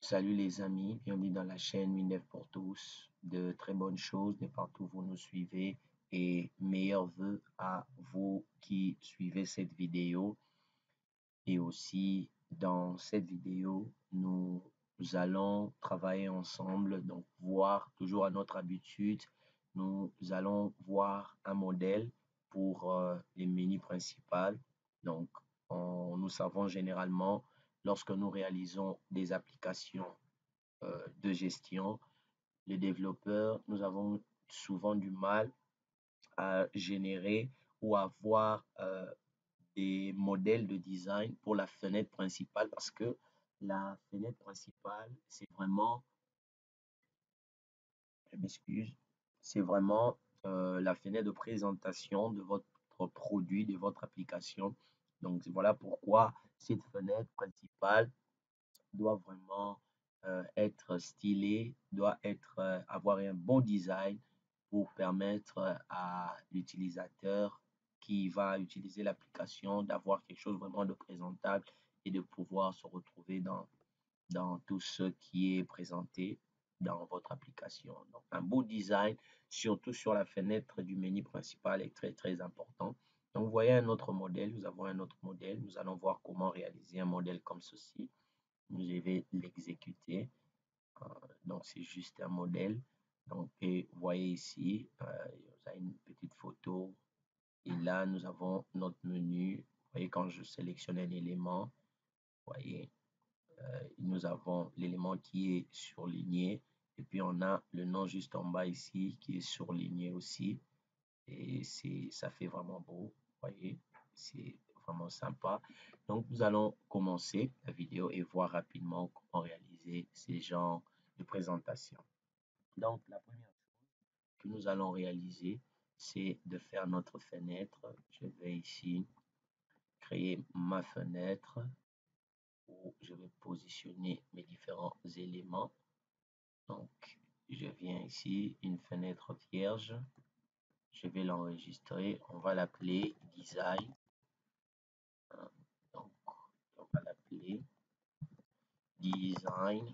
Salut les amis, bienvenue dans la chaîne Minev pour tous. De très bonnes choses de partout où vous nous suivez et meilleurs vœux à vous qui suivez cette vidéo. Et aussi dans cette vidéo, nous allons travailler ensemble, donc voir toujours à notre habitude, nous allons voir un modèle pour les menus principales. Donc, nous savons généralement lorsque nous réalisons des applications de gestion, les développeurs, nous avons souvent du mal à générer ou à voir des modèles de design pour la fenêtre principale parce que la fenêtre principale, c'est vraiment, je m'excuse, c'est vraiment la fenêtre de présentation de votre produit, de votre application. Donc voilà pourquoi cette fenêtre principale doit vraiment être stylé, doit être, avoir un bon design pour permettre à l'utilisateur qui va utiliser l'application d'avoir quelque chose vraiment de présentable et de pouvoir se retrouver dans tout ce qui est présenté dans votre application. Donc, un beau design, surtout sur la fenêtre du menu principal, est très, très important. Donc, vous voyez un autre modèle, nous avons un autre modèle. Nous allons voir comment réaliser un modèle comme ceci. Je vais l'exécuter. Donc, c'est juste un modèle. Donc, et vous voyez ici, vous avez une petite photo. Et là, nous avons notre menu. Vous voyez, quand je sélectionne un élément, vous voyez, nous avons l'élément qui est surligné. Et puis, on a le nom juste en bas ici qui est surligné aussi. Et ça fait vraiment beau. Vous voyez, c'est vraiment sympa. Donc, nous allons commencer la vidéo et voir rapidement comment réaliser ces genres de présentation. Donc, la première chose que nous allons réaliser, c'est de faire notre fenêtre. Je vais ici créer ma fenêtre où je vais positionner mes différents éléments. Donc, je viens ici, une fenêtre vierge. Je vais l'enregistrer. On va l'appeler design. Donc, on va l'appeler design.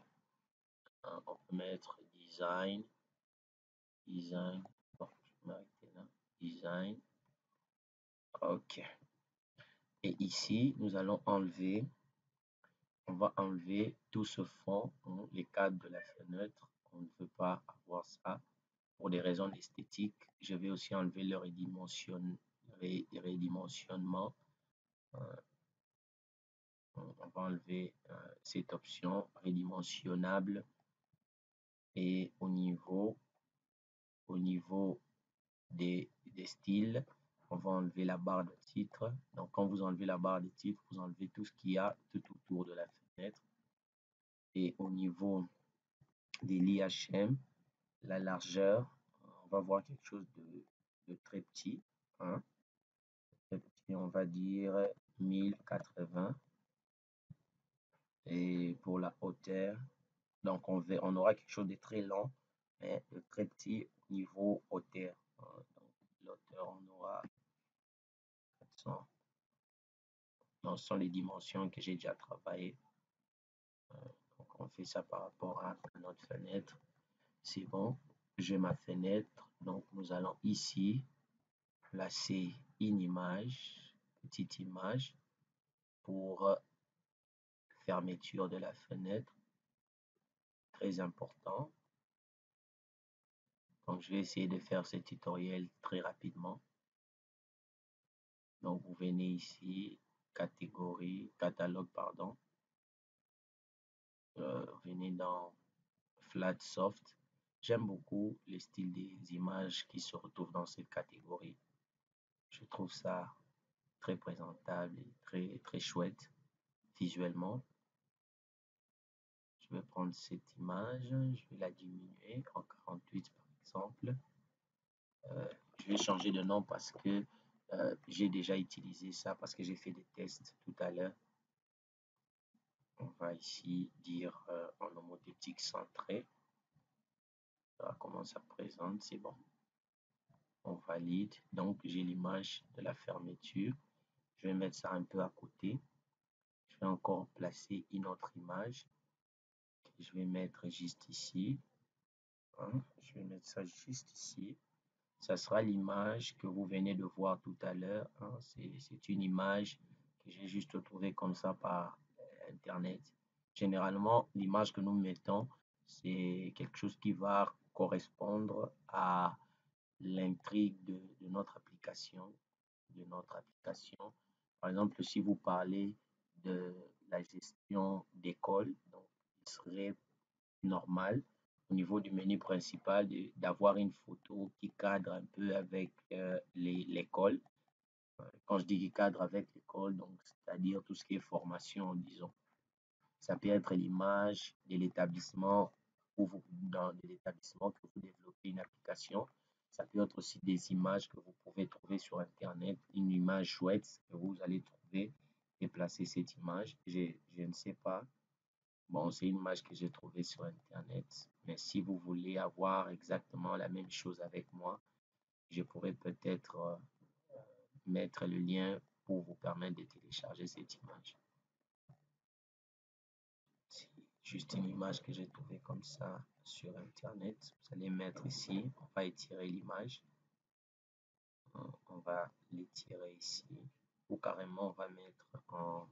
On peut mettre design. Bon, je vais m'arrêter là. Design. OK. Et ici, nous allons enlever, on va enlever tout ce fond, les cadres de la fenêtre. On ne veut pas avoir ça pour des raisons d'esthétique. Je vais aussi enlever le redimensionnement. On va enlever cette option redimensionnable et au niveau des styles, on va enlever la barre de titre. Donc, quand vous enlevez la barre de titre, vous enlevez tout ce qu'il y a tout autour de la fenêtre. Et au niveau des l'IHM, la largeur, on va voir quelque chose de très petit. Hein. Très petit, on va dire 1080. Et pour la hauteur, donc on aura quelque chose de très long, mais de très petit au niveau hauteur. Donc, l'hauteur, on aura 400. Donc, ce sont les dimensions que j'ai déjà travaillé. Donc, on fait ça par rapport à notre fenêtre. C'est bon. J'ai ma fenêtre. Donc, nous allons ici placer une image, petite image pour fermeture de la fenêtre. Très important. Donc, je vais essayer de faire ce tutoriel très rapidement. Donc, vous venez ici, catégorie, catalogue, pardon. Venez dans Flat Soft. J'aime beaucoup le style des images qui se retrouvent dans cette catégorie. Je trouve ça très présentable et très, très chouette visuellement. Je vais prendre cette image, je vais la diminuer en 48 par exemple. Je vais changer de nom parce que j'ai déjà utilisé ça, parce que j'ai fait des tests tout à l'heure. On va ici dire en homothétique centré. Voilà comment ça présente, c'est bon. On valide. Donc, j'ai l'image de la fermeture. Je vais mettre ça un peu à côté. Je vais encore placer une autre image. Je vais mettre juste ici. Hein. Je vais mettre ça juste ici. Ça sera l'image que vous venez de voir tout à l'heure. Hein. C'est une image que j'ai juste trouvée comme ça par Internet. Généralement, l'image que nous mettons, c'est quelque chose qui va correspondre à l'intrigue de notre application, Par exemple, si vous parlez de la gestion d'école, donc il serait normal au niveau du menu principal d'avoir une photo qui cadre un peu avec l'école. Quand je dis qui cadre avec l'école, donc c'est-à-dire tout ce qui est formation, disons. Ça peut être l'image de l'établissement de l'établissement que vous développez une application. Ça peut être aussi des images que vous pouvez trouver sur Internet, une image chouette que vous allez trouver et placer cette image. Je ne sais pas. Bon, c'est une image que j'ai trouvée sur Internet. Mais si vous voulez avoir exactement la même chose avec moi, je pourrais peut-être mettre le lien pour vous permettre de télécharger cette image. C'est juste une image que j'ai trouvée comme ça sur Internet. Vous allez mettre ici. On va étirer l'image. On va l'étirer ici. Ou carrément, on va mettre en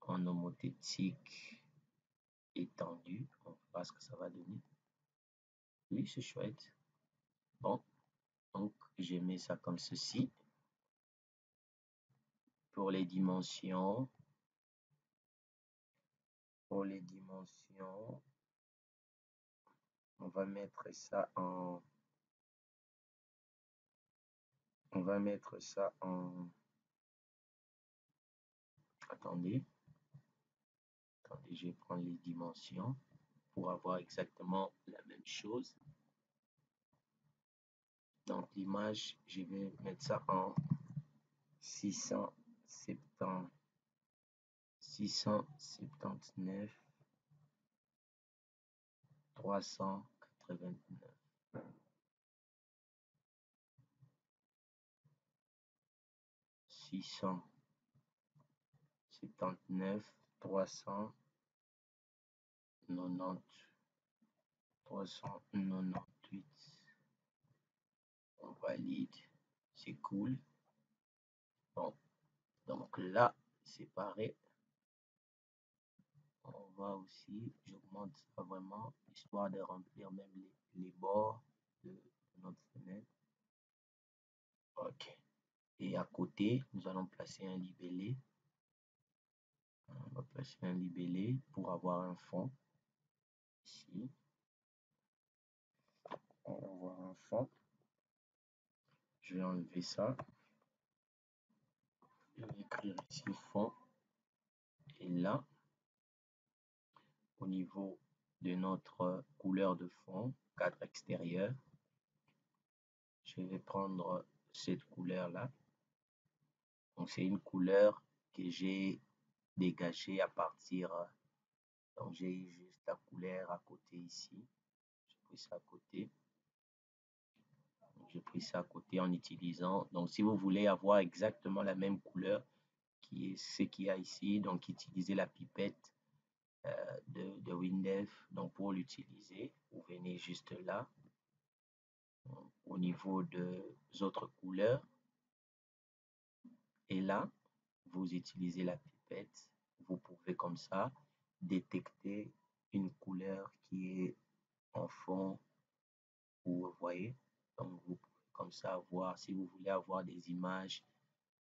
homothétique étendu. On va voir ce que ça va donner. Oui, c'est chouette. Bon, donc je mets ça comme ceci. Pour les dimensions, on va mettre ça en attendez, je vais prendre les dimensions pour avoir exactement la même chose. Donc l'image, je vais mettre ça en 679 389. 679 398. On valide. C'est cool. Bon, donc là, c'est pareil. On va aussi, j'augmente ça vraiment, histoire de remplir même les bords de notre fenêtre. Ok. Et à côté, nous allons placer un libellé. On va placer un libellé pour avoir un fond. Ici. On va avoir un fond. Je vais enlever ça. Je vais écrire ici fond. Et là, au niveau de notre couleur de fond, cadre extérieur, je vais prendre cette couleur-là. Donc, c'est une couleur que j'ai dégagée à partir. Donc, j'ai juste la couleur à côté ici. J'ai pris ça à côté. J'ai pris ça à côté en utilisant. Donc, si vous voulez avoir exactement la même couleur qui est ce qu'il y a ici, donc utilisez la pipette de WinDev. Donc, pour l'utiliser, vous venez juste là. Au niveau des autres couleurs. Et là, vous utilisez la pipette. Vous pouvez comme ça détecter une couleur qui est en fond. Vous voyez. Donc, vous pouvez comme ça voir si vous voulez avoir des images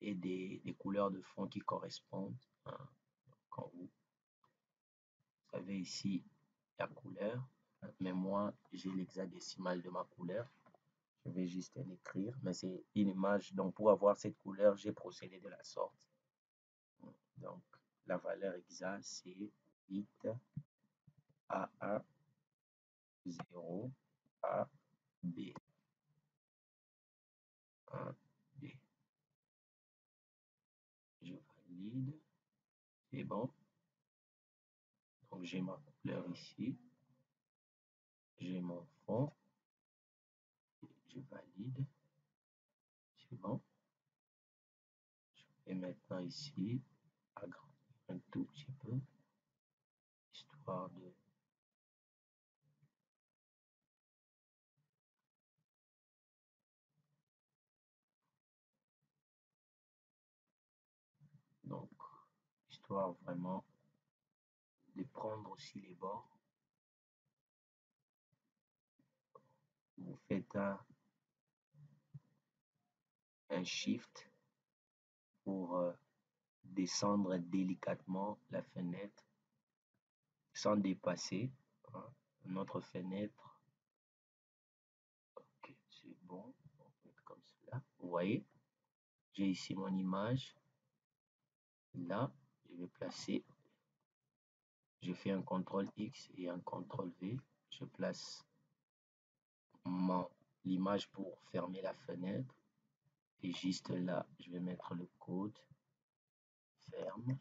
et des couleurs de fond qui correspondent. Hein. Quand vous avez ici la couleur, mais moi j'ai l'hexadécimal de ma couleur. Je vais juste l'écrire, mais c'est une image. Donc, pour avoir cette couleur, j'ai procédé de la sorte. Donc, la valeur exacte, c'est 8 AA 0 AB 1B. Je valide. C'est bon. Donc, j'ai ma couleur ici. J'ai mon fond. Je valide. C'est bon. Je vais maintenant ici agrandir un tout petit peu, histoire de... Donc, histoire vraiment de prendre aussi les bords. Vous faites un shift pour descendre délicatement la fenêtre sans dépasser hein, notre fenêtre. Ok, c'est bon. On va mettre comme cela. Vous voyez, j'ai ici mon image. Là, je vais placer. Je fais un CTRL X et un CTRL V. Je place l'image pour fermer la fenêtre. Et juste là, je vais mettre le code ferme.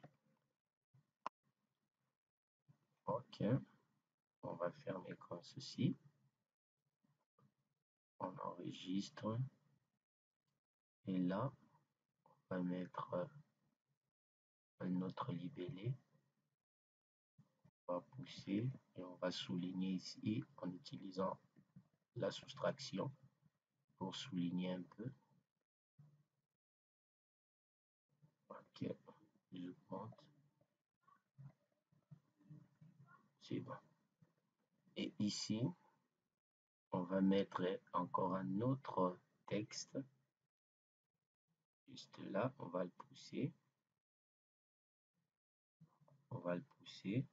Ok, on va fermer comme ceci. On enregistre. Et là, on va mettre un autre libellé. On va pousser et on va souligner ici en utilisant la soustraction pour souligner un peu. Ok, je monte. C'est bon. Et ici, on va mettre encore un autre texte. Juste là, on va le pousser. On va le pousser.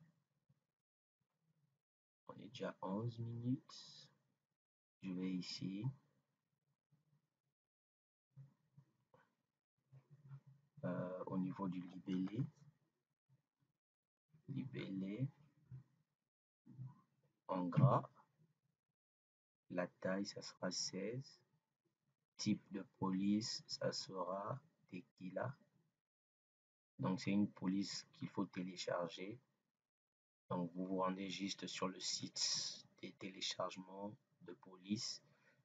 On est déjà 11 minutes. Je vais ici. Au niveau du libellé en gras. La taille, ça sera 16. Type de police, ça sera Tequila. Donc, c'est une police qu'il faut télécharger. Donc, vous vous rendez juste sur le site des téléchargements de police.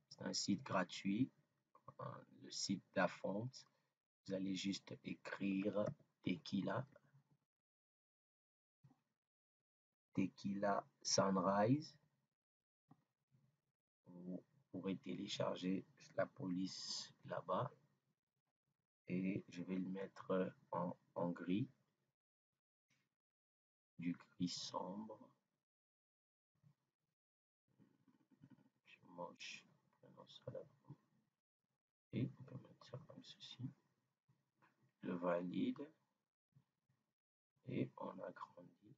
C'est un site gratuit, le site Dafont. Vous allez juste écrire Tequila. Tequila Sunrise. Vous pourrez télécharger la police là-bas. Et je vais le mettre en gris. Du gris sombre. Moche. Prenons ça là. Et on peut mettre ça comme ceci. Je valide. Et on agrandit.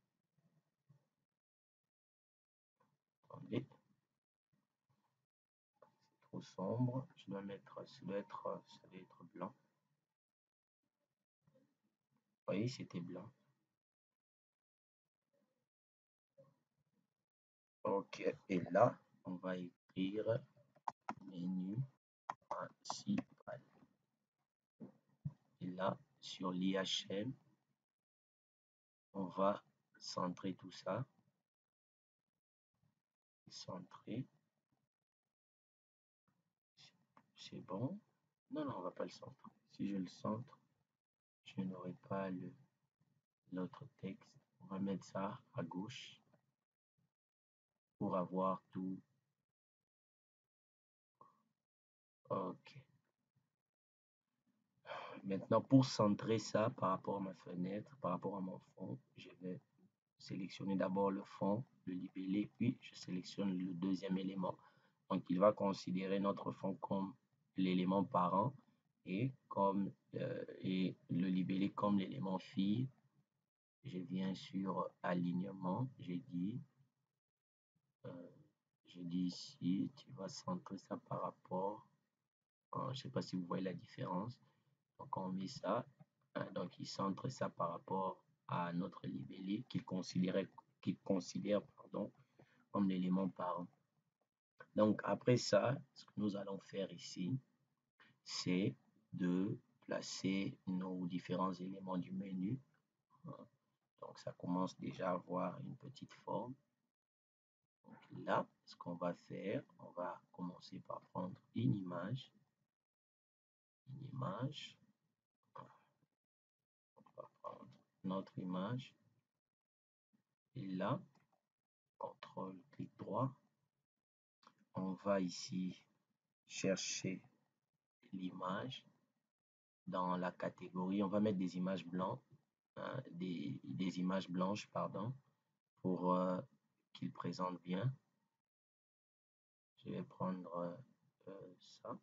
Attendez. C'est trop sombre. Je dois mettre, ça doit être blanc. Vous voyez, c'était blanc. Ok. Et là, on va écrire menu principal. Et là, sur l'IHM, on va centrer tout ça. Centrer. C'est bon. Non, non, on va pas le centrer. Si je le centre, je n'aurai pas l'autre texte. On va mettre ça à gauche pour avoir tout. Ok. Maintenant, pour centrer ça par rapport à ma fenêtre, par rapport à mon fond, je vais sélectionner d'abord le fond, le libellé, puis je sélectionne le deuxième élément. Donc, il va considérer notre fond comme l'élément parent et le libellé comme l'élément fille. Je viens sur alignement, j'ai dit ici, tu vas centrer ça par rapport, je ne sais pas si vous voyez la différence. Donc on met ça, donc il centre ça par rapport à notre libellé qu'il considère comme l'élément parent. Donc après ça, ce que nous allons faire ici, c'est de placer nos différents éléments du menu. Donc ça commence déjà à avoir une petite forme. Donc là, ce qu'on va faire, on va commencer par prendre une image. On va prendre notre image. Et là, CTRL, clic droit. On va ici chercher l'image dans la catégorie. On va mettre des images blanches, hein, des images blanches, pardon, pour qu'ils présentent bien. Je vais prendre ça.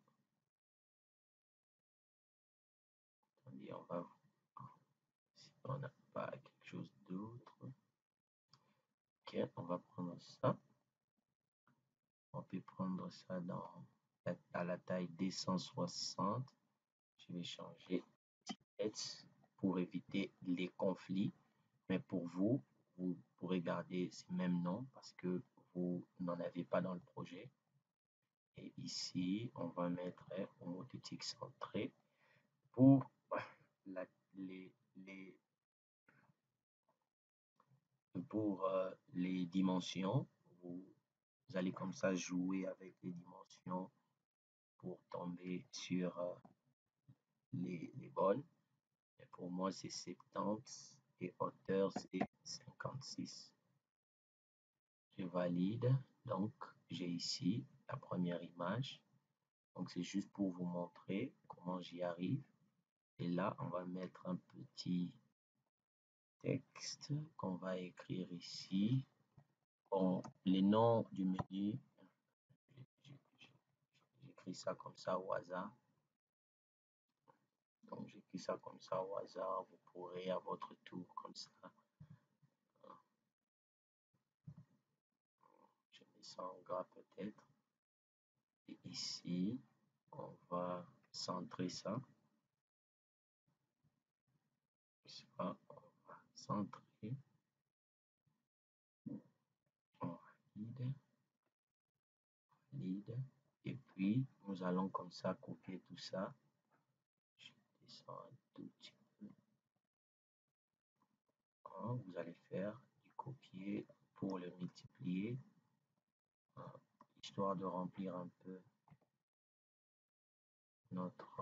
Attendez, on va si on n'a pas quelque chose d'autre. Ok, on va prendre ça. On peut prendre ça à la taille D160. Je vais changer pour éviter les conflits. Mais pour vous, vous pourrez garder ces mêmes noms parce que vous n'en avez pas dans le projet. Et ici, on va mettre homotétique centré pour les dimensions. Vous allez comme ça jouer avec les dimensions pour tomber sur les bonnes. Et pour moi, c'est 70 et hauteur, c'est 56. Je valide. Donc, j'ai ici la première image. Donc, c'est juste pour vous montrer comment j'y arrive. Et là, on va mettre un petit texte qu'on va écrire ici. Bon, les noms du menu, j'écris ça comme ça au hasard. Donc, j'écris ça comme ça au hasard. Vous pourrez à votre tour comme ça. Je mets ça en gras peut-être. Et ici, on va centrer ça. On va centrer. On valide. Et puis, nous allons comme ça copier tout ça. Je descends un tout petit peu. Vous allez faire du copier pour le multiplier, histoire de remplir un peu notre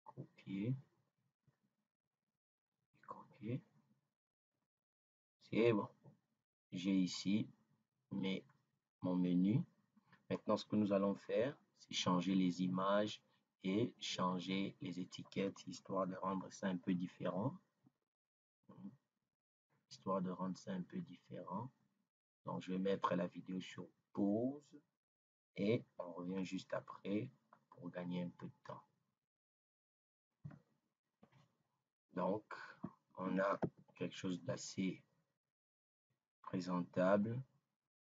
copier. C'est bon. J'ai ici mon menu. Maintenant, ce que nous allons faire, c'est changer les images et changer les étiquettes, histoire de rendre ça un peu différent. Donc, je vais mettre la vidéo sur pause et on revient juste après pour gagner un peu de temps. Donc, on a quelque chose d'assez présentable.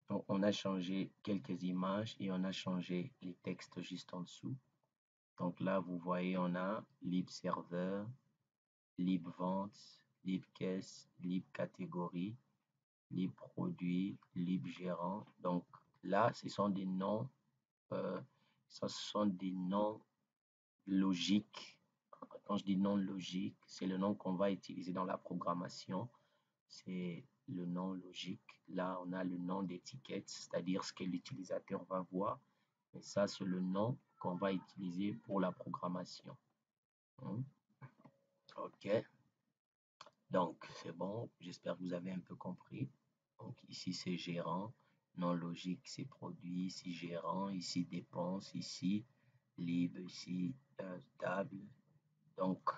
Donc, on a changé quelques images et on a changé les textes juste en dessous. Donc là, vous voyez, on a lib serveur, lib vente, lib caisse, lib catégorie, lib produit, lib gérant. Donc là, ce sont des noms, logiques. Quand je dis non logique, c'est le nom qu'on va utiliser dans la programmation. C'est le nom logique. Là, on a le nom d'étiquette, c'est-à-dire ce que l'utilisateur va voir. Et ça, c'est le nom qu'on va utiliser pour la programmation. OK. Donc, c'est bon. J'espère que vous avez un peu compris. Donc, ici, c'est gérant. Non logique, c'est produit. Ici, gérant. Ici, dépense. Ici, libre. Ici, table. Donc,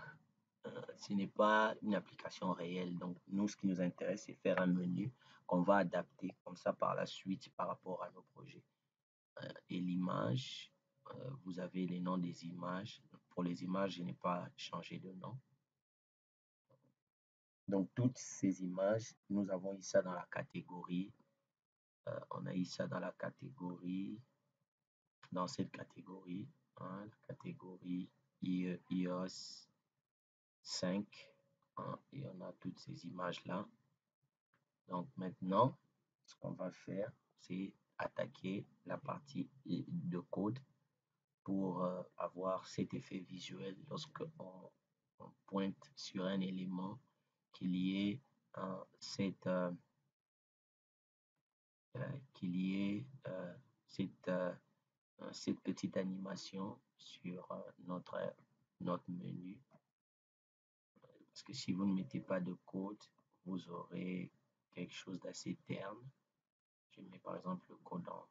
ce n'est pas une application réelle. Donc, nous, ce qui nous intéresse, c'est faire un menu qu'on va adapter comme ça par la suite par rapport à nos projets. Et l'image, vous avez les noms des images. Pour les images, je n'ai pas changé de nom. Donc, toutes ces images, nous avons eu ça dans la catégorie. On a eu ça dans la catégorie, dans cette catégorie, hein, la catégorie iOS 5. Hein, et on a toutes ces images-là. Donc, maintenant, ce qu'on va faire, c'est attaquer la partie de code pour avoir cet effet visuel lorsque on pointe sur un élément qu'il y ait cette petite animation sur notre menu. Parce que si vous ne mettez pas de code, vous aurez quelque chose d'assez terne. Je mets par exemple le code en...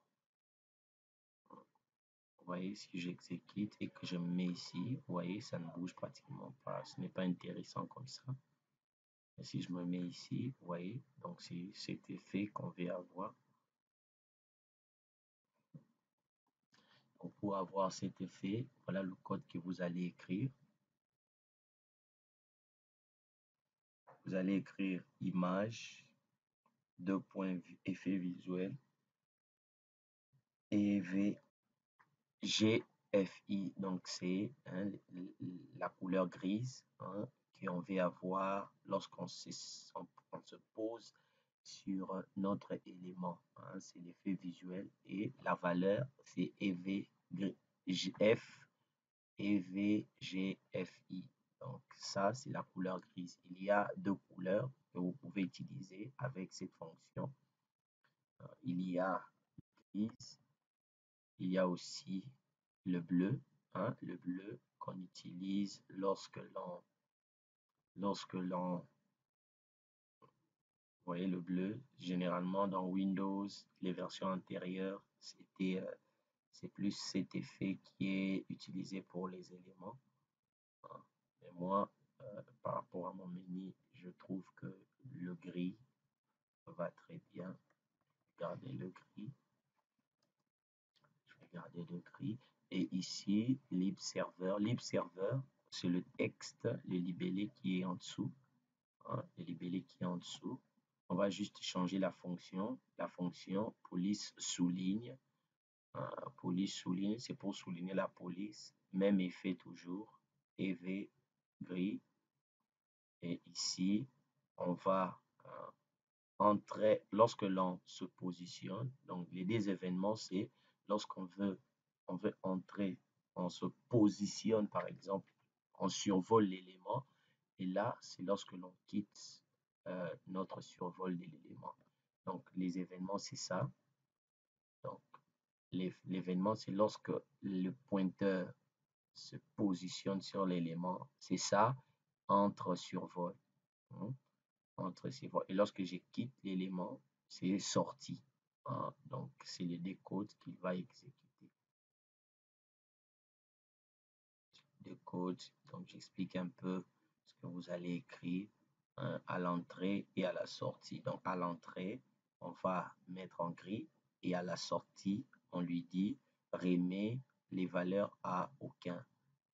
Vous voyez, si j'exécute et que je me mets ici, vous voyez, ça ne bouge pratiquement pas. Ce n'est pas intéressant comme ça. Et si je me mets ici, vous voyez, donc c'est cet effet qu'on veut avoir. Donc pour avoir cet effet, voilà le code que vous allez écrire. Vous allez écrire image, deux points, effet visuel, GFI, donc c'est la couleur grise qu'on veut avoir lorsqu'on se pose sur notre élément. C'est l'effet visuel et la valeur, c'est EVGFI. Donc ça, c'est la couleur grise. Il y a deux couleurs que vous pouvez utiliser avec cette fonction. Il y a grise, il y a aussi le bleu, le bleu qu'on utilise lorsque l'on, vous voyez le bleu, généralement dans Windows, les versions antérieures, c'est plus cet effet qui est utilisé pour les éléments. Mais moi, par rapport à mon menu, je trouve que le gris va très bien. Regardez le gris. Je vais garder le gris. Et ici, libserver. Libserver, c'est le texte, le libellé qui est en dessous. Le libellé qui est en dessous. On va juste changer la fonction. La fonction police souligne. Police souligne, c'est pour souligner la police. Même effet toujours. EV gris. Et ici, on va entrer lorsque l'on se positionne. Donc, les deux événements, c'est lorsqu'on veut entrer, on se positionne, par exemple, on survole l'élément. Et là, c'est lorsque l'on quitte notre survol de l'élément. Donc, les événements, c'est ça. Donc, l'événement, c'est lorsque le pointeur se positionne sur l'élément. C'est ça, entre survol. Entre survol. Et lorsque je quitte l'élément, c'est sorti. Donc, c'est le décode qu'il va exécuter. Décode, donc j'explique un peu ce que vous allez écrire à l'entrée et à la sortie. Donc, à l'entrée, on va mettre en gris et à la sortie, on lui dit remet les valeurs à aucun.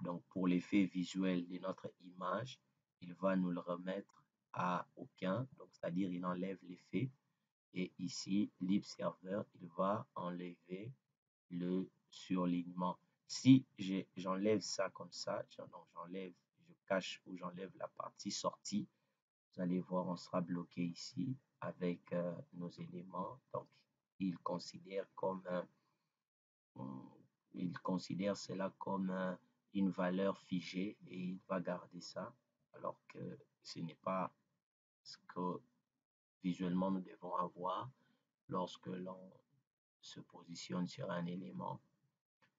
Donc, pour l'effet visuel de notre image, il va nous le remettre à aucun. Donc, c'est-à-dire, il enlève l'effet. Et ici, libserver, il va enlever le surlignement. Si j'enlève ça comme ça, j'enlève, je cache ou j'enlève la partie sortie, vous allez voir, on sera bloqué ici avec nos éléments. Donc, il considère cela comme une valeur figée et il va garder ça, alors que ce n'est pas ce que visuellement nous devons avoir lorsque l'on se positionne sur un élément.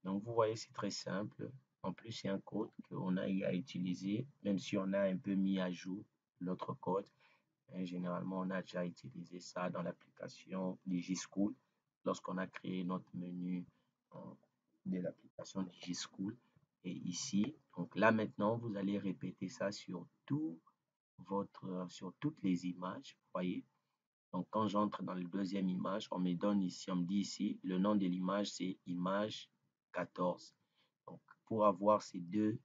Donc, vous voyez, c'est très simple. En plus, c'est un code qu'on a à utiliser, même si on a un peu mis à jour l'autre code. Et généralement, on a déjà utilisé ça dans l'application DigiSchool lorsqu'on a créé notre menu de l'application DigiSchool. Et ici, donc là maintenant, vous allez répéter ça sur sur toutes les images. Vous voyez, donc quand j'entre dans la deuxième image, on me donne ici, on me dit ici, le nom de l'image, c'est image 14. Donc, pour avoir ces deux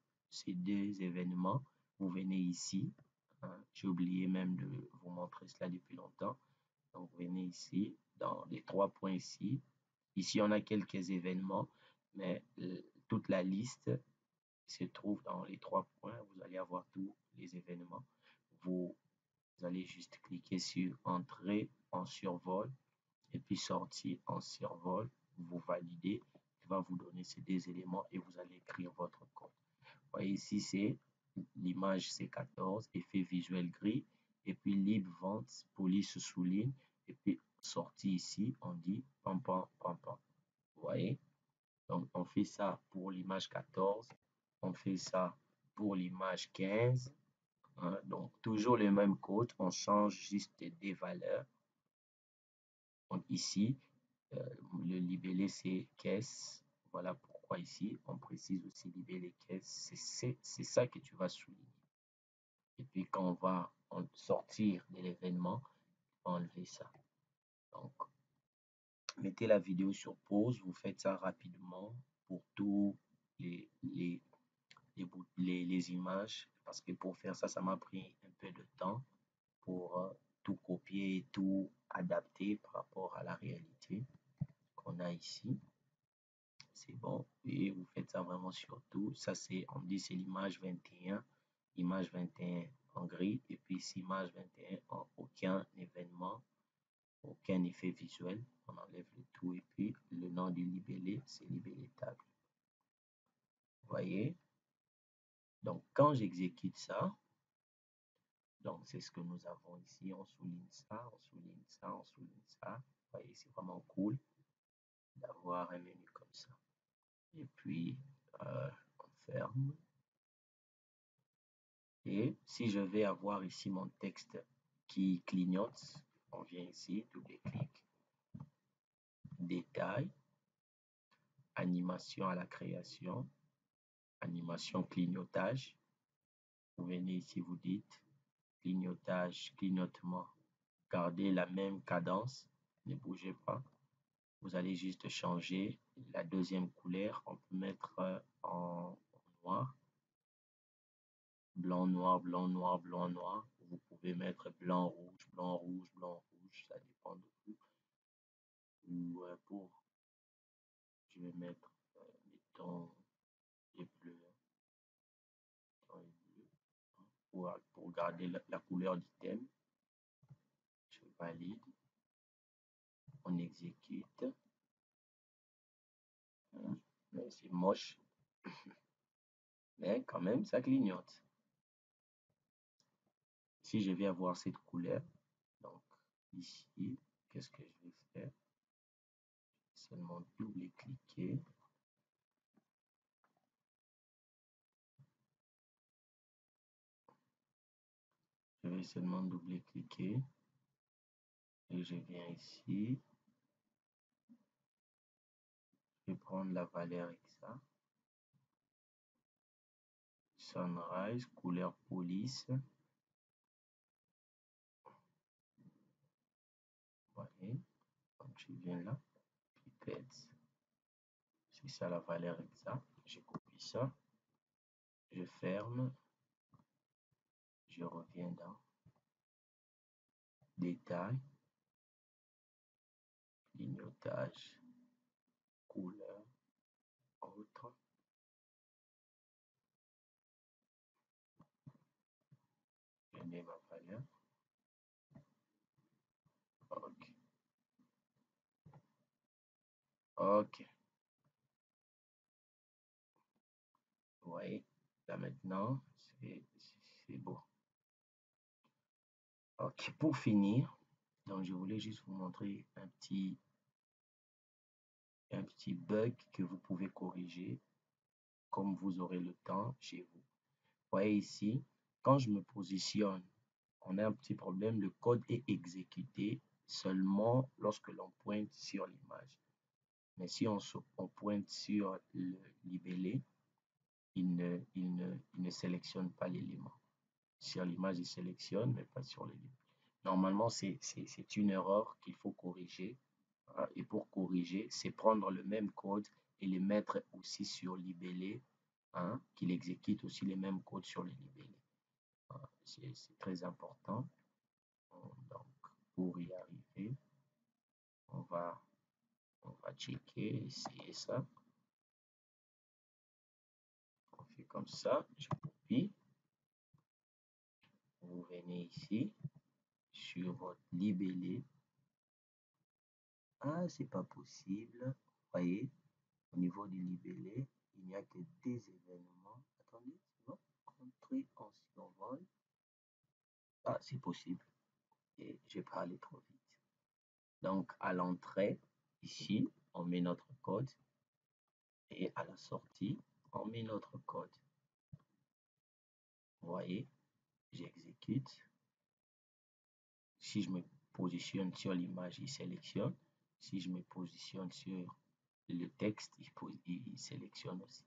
événements, vous venez ici. J'ai oublié même de vous montrer cela depuis longtemps. Donc, vous venez ici, dans les trois points ici. Ici, on a quelques événements, mais toute la liste se trouve dans les trois points. Vous allez avoir tous les événements. Vous allez juste cliquer sur Entrée en survol et puis Sortir en survol. Vous validez. Il va vous donner ces deux éléments et vous allez écrire votre code. Vous voyez ici, c'est l'image C14, effet visuel gris, et puis libre vente, police souligne, et puis sortie ici, on dit pam pam pam pam. Vous voyez? Donc, on fait ça pour l'image 14, on fait ça pour l'image 15, hein. Donc, toujours le même code, on change juste des valeurs. Donc, ici, le libellé, c'est caisse. Voilà pourquoi ici, on précise aussi libellé caisse. C'est ça que tu vas souligner. Et puis, quand on va sortir de l'événement, enlever ça. Donc, mettez la vidéo sur pause. Vous faites ça rapidement pour tous les, les, les images. Parce que pour faire ça, ça m'a pris un peu de temps pour tout copier et tout adapter par rapport à la réalité qu'on a ici. C'est bon. Et vous faites ça vraiment sur tout. Ça, c'est, on dit, c'est l'image 21. Image 21 en gris. Et puis ici, image 21 en aucun événement, aucun effet visuel. On enlève le tout. Et puis, le nom du libellé, c'est libellé table. Vous voyez? Donc, quand j'exécute ça, donc c'est ce que nous avons ici. On souligne ça, on souligne ça, on souligne ça. Vous voyez, c'est vraiment cool d'avoir un menu comme ça. Et puis, on ferme. Et si je vais avoir ici mon texte qui clignote, on vient ici, double-clic, détail, animation à la création, animation clignotage. Vous venez ici, vous dites clignotage, clignotement. Gardez la même cadence, ne bougez pas. Vous allez juste changer la deuxième couleur. On peut mettre en noir, blanc, noir, blanc, noir, blanc, noir. Vous pouvez mettre blanc, rouge, blanc, rouge, blanc, rouge. Ça dépend de vous. Ou je vais mettre, mettons, les bleus, pour garder la couleur du thème. Je valide. On exécute. Mais c'est moche. Mais quand même, ça clignote. Si je vais avoir cette couleur, donc ici, qu'est-ce que je vais faire? Seulement double-cliquer. Je vais seulement double-cliquer. Et je viens ici. Je vais prendre la valeur exa. Sunrise, couleur police. Voilà. Donc je viens là. Pipette. C'est ça la valeur exacte. Je copie ça. Je ferme. Je reviens dans détail, clignotage, couleur, autre. Je mets ma valeur. OK. OK. Vous voyez, là maintenant, c'est beau. OK, pour finir, donc je voulais juste vous montrer un petit bug que vous pouvez corriger comme vous aurez le temps chez vous. Vous voyez ici, quand je me positionne, on a un petit problème, le code est exécuté seulement lorsque l'on pointe sur l'image. Mais si on pointe sur le libellé, il ne sélectionne pas l'élément. Sur l'image, il sélectionne, mais pas sur le libellé. Normalement, c'est une erreur qu'il faut corriger. Et pour corriger, c'est prendre le même code et le mettre aussi sur libellé, qu'il exécute aussi les mêmes codes sur le libellé. C'est très important. Donc, pour y arriver, on va checker, essayer ça. On fait comme ça, je copie. Vous venez ici, sur votre libellé. Ah, c'est pas possible. Vous voyez, au niveau du libellé, il n'y a que des événements. Attendez, c'est bon. Entrée en survol. Ah, c'est possible. Et je vais pas aller trop vite. Donc, à l'entrée, ici, on met notre code. Et à la sortie, on met notre code. Vous voyez, j'exécute. Si je me positionne sur l'image, il sélectionne. Si je me positionne sur le texte, il sélectionne aussi.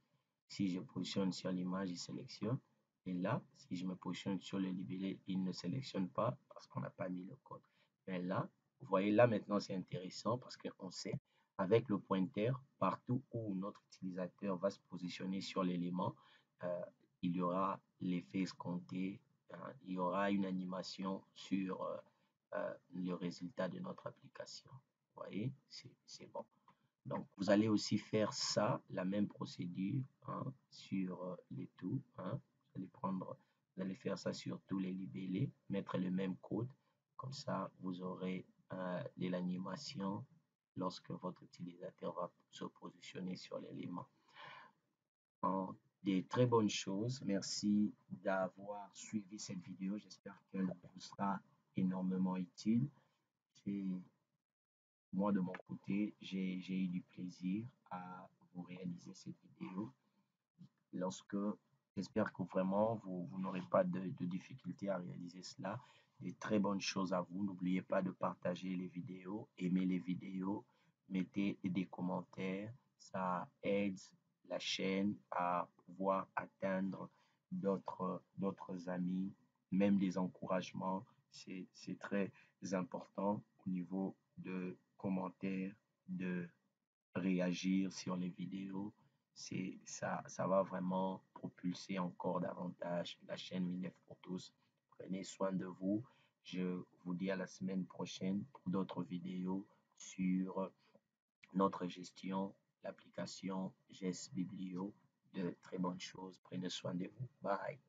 Si je positionne sur l'image, il sélectionne. Et là, si je me positionne sur le libellé, il ne sélectionne pas parce qu'on n'a pas mis le code. Mais là, vous voyez, là maintenant, c'est intéressant parce qu'on sait, avec le pointeur, partout où notre utilisateur va se positionner sur l'élément, euh, il y aura l'effet escompté, il y aura une animation sur le résultat de notre application. Vous voyez, c'est bon. Donc, vous allez aussi faire ça, la même procédure sur les tout. Vous allez faire ça sur tous les libellés, mettre le même code. Comme ça, vous aurez de l'animation lorsque votre utilisateur va se positionner sur l'élément. Des très bonnes choses. Merci d'avoir suivi cette vidéo. J'espère qu'elle vous sera énormément utile. Moi, de mon côté, j'ai eu du plaisir à vous réaliser cette vidéo. J'espère que vraiment, vous n'aurez pas de difficulté à réaliser cela. Des très bonnes choses à vous. N'oubliez pas de partager les vidéos, aimer les vidéos, mettez des commentaires. Ça aide la chaîne à pouvoir atteindre d'autres amis, même des encouragements. C'est très important au niveau de commentaires, de réagir sur les vidéos. Ça va vraiment propulser encore davantage la chaîne Minef pour tous. Prenez soin de vous. Je vous dis à la semaine prochaine pour d'autres vidéos sur notre gestion, l'application GES Biblio. De très bonnes choses. Prenez soin de vous. Bye.